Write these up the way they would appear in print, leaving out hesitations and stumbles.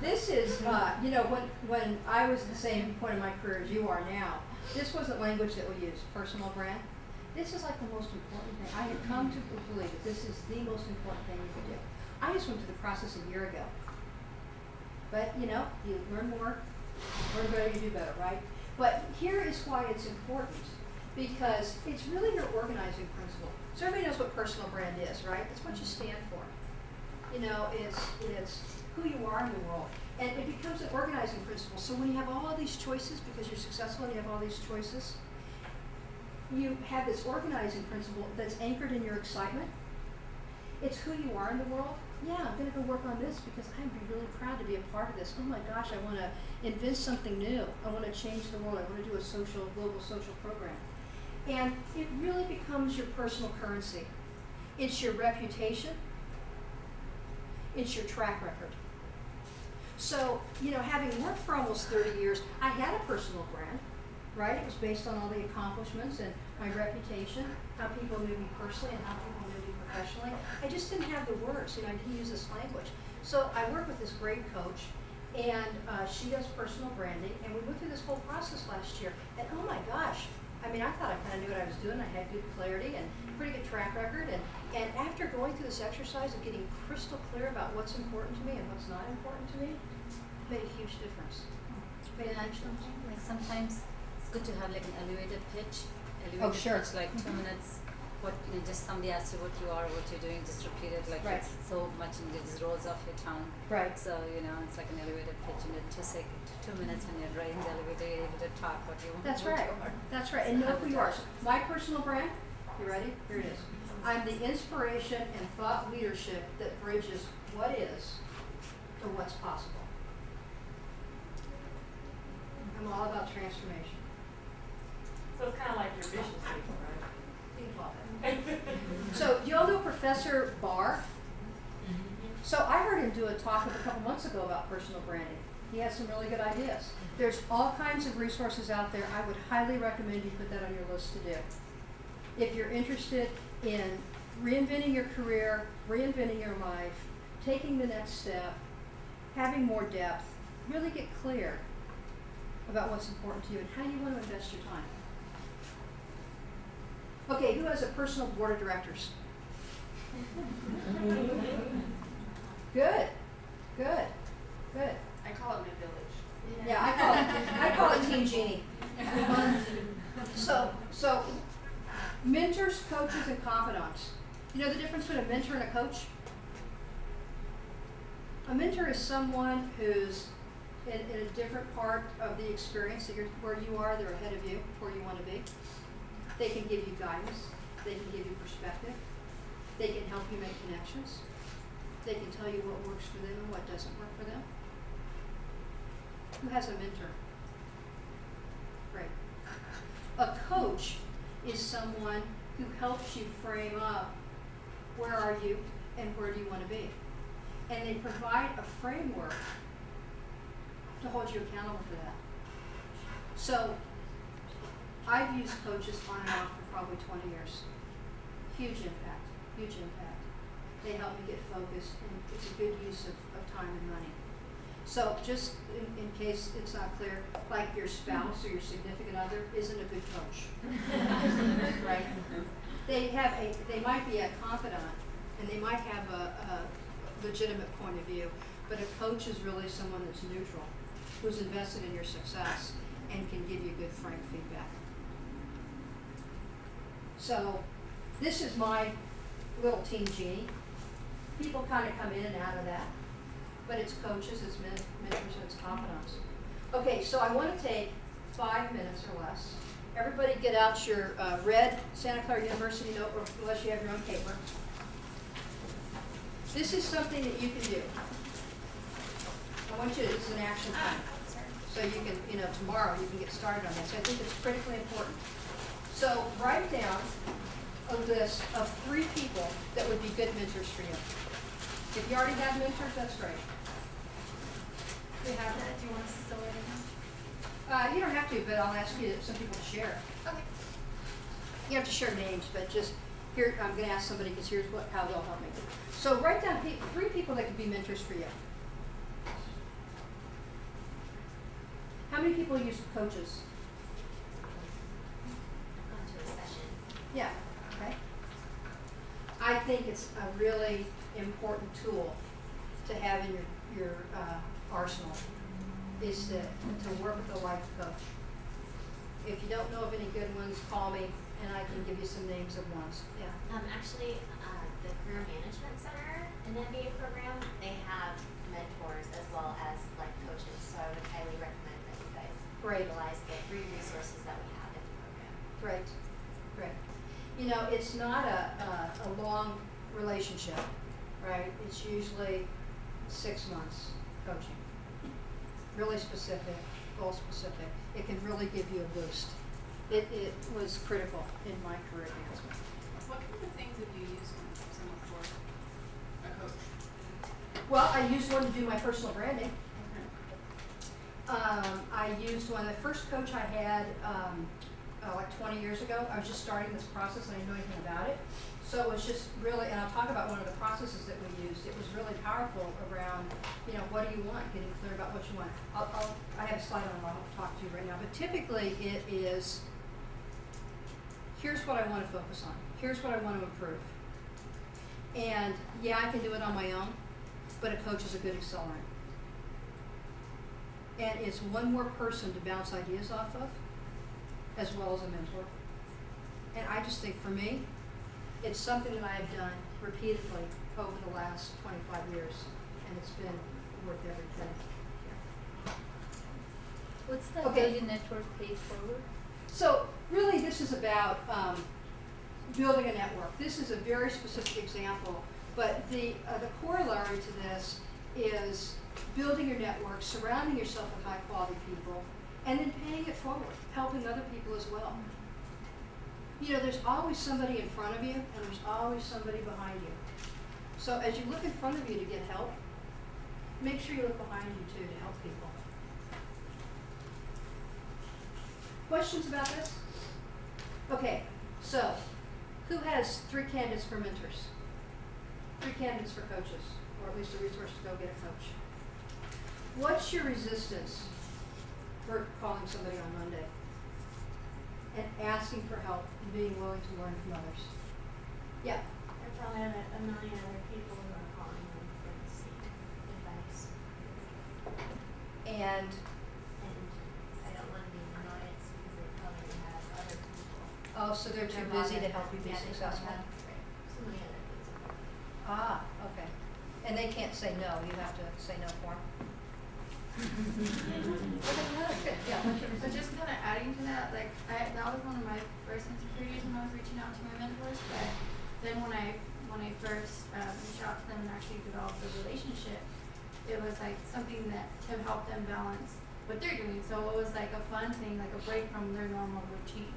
this is, you know, when I was at the same point in my career as you are now, this wasn't language that we used, personal brand. This is like the most important thing. I had come to believe that this is the most important thing you could do. I just went through the process a year ago. But, you know, you learn more, learn better, you do better, right? But here is why it's important. Because it's really your organizing principle. So everybody knows what personal brand is, right? It's what you stand for. You know, it's who you are in the world. And it becomes an organizing principle. So when you have all of these choices, because you're successful and you have all these choices, you have this organizing principle that's anchored in your excitement. It's who you are in the world. Yeah, I'm going to go work on this because I'm really proud to be a part of this. Oh my gosh, I want to invent something new. I want to change the world. I want to do a global social program. And it really becomes your personal currency. It's your reputation. It's your track record. So, you know, having worked for almost 30 years, I had a personal brand, right? It was based on all the accomplishments and my reputation, how people knew me personally and how people knew me professionally. I just didn't have the words, you know, I didn't use this language. So I worked with this great coach, and she does personal branding, and we went through this whole process last year, and oh my gosh, I mean, I thought I kind of knew what I was doing. I had good clarity and pretty good track record, and after going through this exercise of getting crystal clear about what's important to me and what's not important to me, it made a huge difference. Like sometimes it's good to have like an elevated pitch. Oh, sure. Pitch, like 2 minutes. What, you know, just somebody asks you what you are, what you're doing, just repeat it. Like right. It's so much and it just rolls off your tongue. Right. So, you know, it's like an elevated pitch, and in 2 minutes when you're riding the elevator, you're able to talk what you want. That's right. That's right. And know who you are. So my personal brand, you ready? Here it is. I'm the inspiration and thought leadership that bridges what is to what's possible. I'm all about transformation. So it's kind of like your vision statement, right? So do you all know Professor Barr? So I heard him do a talk a couple months ago about personal branding. He has some really good ideas. There's all kinds of resources out there. I would highly recommend you put that on your list to do. If you're interested in reinventing your career, reinventing your life, taking the next step, having more depth, really get clear about what's important to you and how you want to invest your time. Okay, who has a personal board of directors? Good, good, good. I call it my village. Yeah, I call it Team Jeanne. So mentors, coaches, and confidants. You know the difference between a mentor and a coach? A mentor is someone who's in a different part of the experience that where you are, they're ahead of you, where you want to be. They can give you guidance. They can give you perspective. They can help you make connections. They can tell you what works for them and what doesn't work for them. Who has a mentor? Great. A coach is someone who helps you frame up where are you and where do you want to be. And they provide a framework to hold you accountable for that. So I've used coaches on and off for probably 20 years. Huge impact, huge impact. They help me get focused, and it's a good use of time and money. So just in case it's not clear, like your spouse or your significant other isn't a good coach, right? They might be a confidant, and they might have a legitimate point of view, but a coach is really someone that's neutral, who's invested in your success and can give you good frank feedback. So this is my little Team Jeanne. People kind of come in and out of that, but it's coaches, it's mentors, and it's confidants. Okay, so I want to take 5 minutes or less. Everybody get out your red Santa Clara University notebook, unless you have your own paper. This is something that you can do. I want you to, it's an action plan. So you can, you know, tomorrow you can get started on this. I think it's critically important. So write down a list of 3 people that would be good mentors for you. If you already have mentors, that's great. Do you have that? Do you want us to still write it down? You don't have to, but I'll ask you some people to share. Okay. You have to share names, but just here, I'm going to ask somebody because here's how they'll help me. So write down 3 people that could be mentors for you. How many people use coaches? Gone to a session. Yeah, okay. I think it's a really important tool to have in your arsenal, is to work with a life coach. If you don't know of any good ones, call me and I can give you some names of ones. Yeah. Actually, the Career Management Center in the MBA program, they have mentors as well as life coaches. So I would highly recommend that you guys utilize the free resources that we have in the program. Great, great. You know, it's not a long relationship, right? It's usually 6 months coaching. Really specific, goal specific. It can really give you a boost. It was critical in my career advancement. What kind of things have you used when someone for a coach? Well, I used one to do my personal branding. Okay. I used one, the first coach I had like 20 years ago. I was just starting this process and I didn't know anything about it. So it was just really, and I'll talk about one of the processes that we used. It was really powerful around, you know, what do you want? Getting clear about what you want. I have a slide on it I'll talk to you right now. But typically it is, here's what I want to focus on. Here's what I want to improve. And yeah, I can do it on my own, but a coach is a good accelerant. And it's one more person to bounce ideas off of, as well as a mentor. And I just think for me, it's something that I have done repeatedly over the last 25 years, and it's been worth everything. What's the Okay. value network paid forward? So really this is about building a network. This is a very specific example, but the corollary to this is building your network, surrounding yourself with high quality people, and then paying it forward, helping other people as well. You know, there's always somebody in front of you, and there's always somebody behind you. So as you look in front of you to get help, make sure you look behind you too to help people. Questions about this? Okay, so who has 3 candidates for mentors? 3 candidates for coaches, or at least a resource to go get a coach. What's your resistance for calling somebody on Monday and asking for help and being willing to learn from others? Yeah. I probably have a million other people who are calling them for the same advice. And I don't want to be an annoyance because they probably have other people. oh, so they're too busy to help you be successful? So many other things. Ah, okay. And they can't say no, you have to say no for them? Yeah. But just kind of adding to that, like that was one of my first insecurities when I was reaching out to my mentors. But then when I first reached out to them and actually developed a relationship, it was like something that to help them balance what they're doing. So it was like a fun thing, like a break from their normal routine,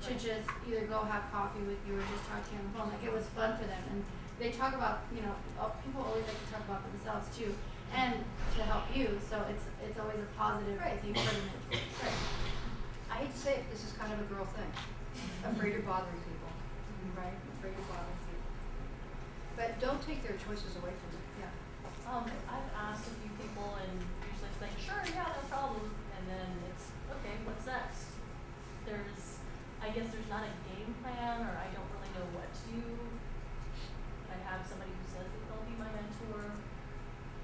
to just either go have coffee with you or just talk to you on the phone. Like it was fun for them, and they talk about, you know, people always like to talk about themselves too, and to help you. So it's always a positive thing for the mentor. Right. I hate to say it, this is kind of a girl thing. Afraid of bothering people, right? Afraid of bothering people. But don't take their choices away from them. Yeah. I've asked a few people and usually it's like, sure, yeah, no problem. And then it's, okay, what's next? I guess there's not a game plan, or I don't really know what to do. I have somebody who says that they'll be my mentor.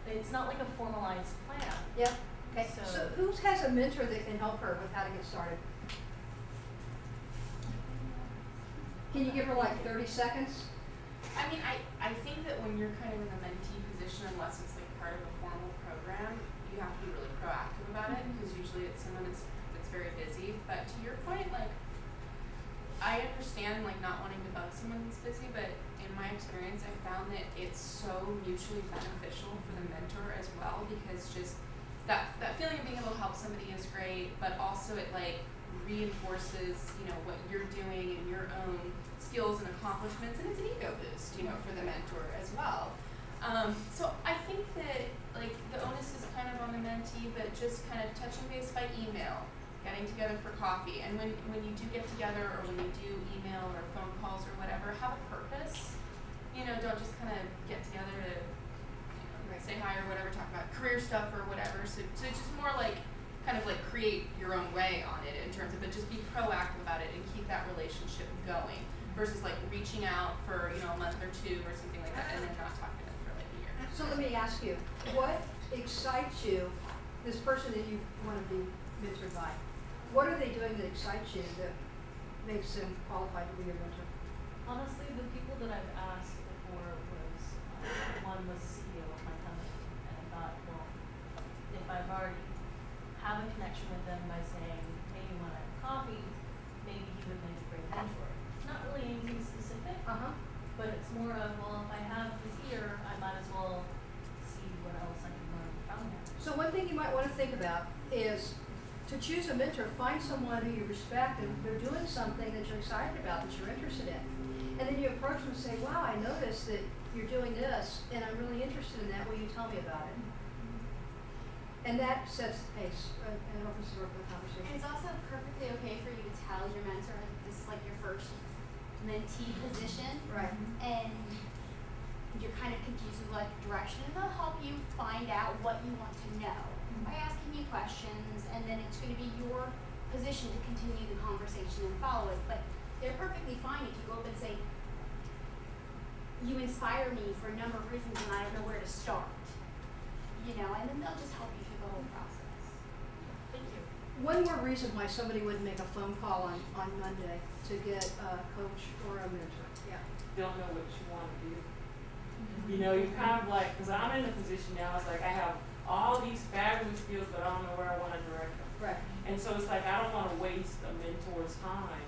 It's not like a formalized plan. Yeah. Okay. So who has a mentor that can help her with how to get started? Can you give her like 30 seconds? I mean, I think that when you're kind of in a mentee position, unless it's like part of a formal program, you have to be really proactive about it, because usually it's someone that's very busy. But to your point, like, I understand like not wanting to bug someone that's busy, but in my experience, I found that it's so mutually beneficial for the mentor as well, because just that feeling of being able to help somebody is great, but also it like reinforces, you know, what you're doing and your own skills and accomplishments, and it's an ego boost, you know, for the mentor as well. So I think that like the onus is kind of on the mentee, but just kind of touching base by email, getting together for coffee, and when you do get together, or when you do email or phone calls or whatever, have a purpose. You know, don't just kind of get together to, you know, say hi or whatever, talk about career stuff or whatever. So it's just more like kind of like create your own way on it in terms of it, just be proactive about it and keep that relationship going versus like reaching out for, you know, a month or two or something like that and then not talking to them for like a year. So let me ask you, what excites you, this person that you want to be mentored by, what are they doing that excites you that makes them qualified to be your mentor? Honestly, the people that I've asked before was, one was CEO of my company, and I thought, well, if I've already have a connection with them by saying, hey, you want a coffee, maybe he would make a great mentor. It's not really anything specific, but it's more of, well, if I have his ear, I might as well see what else I can learn from him. So one thing you might want to think about is to choose a mentor, find someone who you respect and they're doing something that you're excited about, that you're interested in. And then you approach them and say, wow, I noticed that you're doing this and I'm really interested in that. Will you tell me about it? And that sets the pace and opens the door for the conversation. And it's also perfectly okay for you to tell your mentor that this is like your first mentee position. Right. And you're kind of confused with like direction, and they'll help you find out what you want to know by asking you questions, and then it's going to be your position to continue the conversation and follow it. But they're perfectly fine if you go up and say, you inspire me for a number of reasons and I don't know where to start. You know, and then they'll just help you through the whole process. Thank you. One more reason why somebody would make a phone call on Monday to get a coach or a mentor. Yeah. Don't know what you want to do. You know, you're kind of like, because I'm in a position now, it's like I have all these fabulous skills, but I don't know where I want to direct them. Right. And so it's like I don't want to waste a mentor's time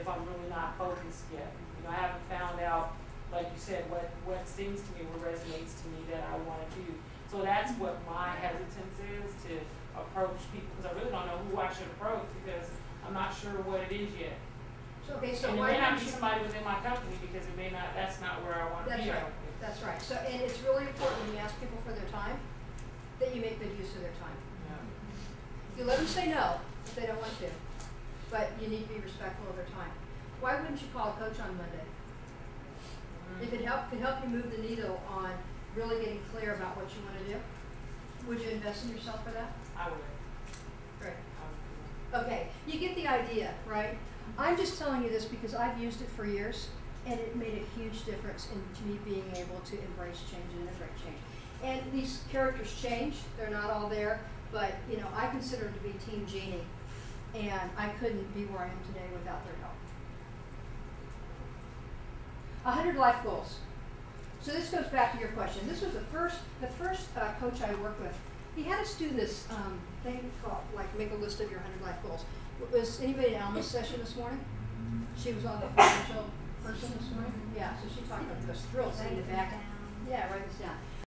if I'm really not focused yet. You know, I haven't found out, like you said, what sings to me, what resonates to me that I want to do. So that's what my hesitance is, to approach people, because I really don't know who I should approach because I'm not sure what it is yet. So, okay, so and it why may not don't be you, somebody within my company because it may not, that's not where I want to that's be. right. That's right. So, and it's really important when you ask people for their time that you make good use of their time. Yeah. You let them say no if they don't want to, but you need to be respectful of their time. Why wouldn't you call a coach on Monday? If it could help you move the needle on really getting clear about what you want to do, would you invest in yourself for that? I would. Great. I would. Okay, you get the idea, right? I'm just telling you this because I've used it for years, and it made a huge difference in me being able to embrace change and integrate change. And these characters change; they're not all there, but you know, I consider to be Team Jeanne, and I couldn't be where I am today without their help. 100 life goals. So this goes back to your question. This was the first coach I worked with. He had us do this thing called, like, make a list of your 100 life goals. Was anybody at Alma's session this morning? She was on the financial person this morning? Yeah, so she talked about this. Thrilled seeing the back. Yeah, write this down.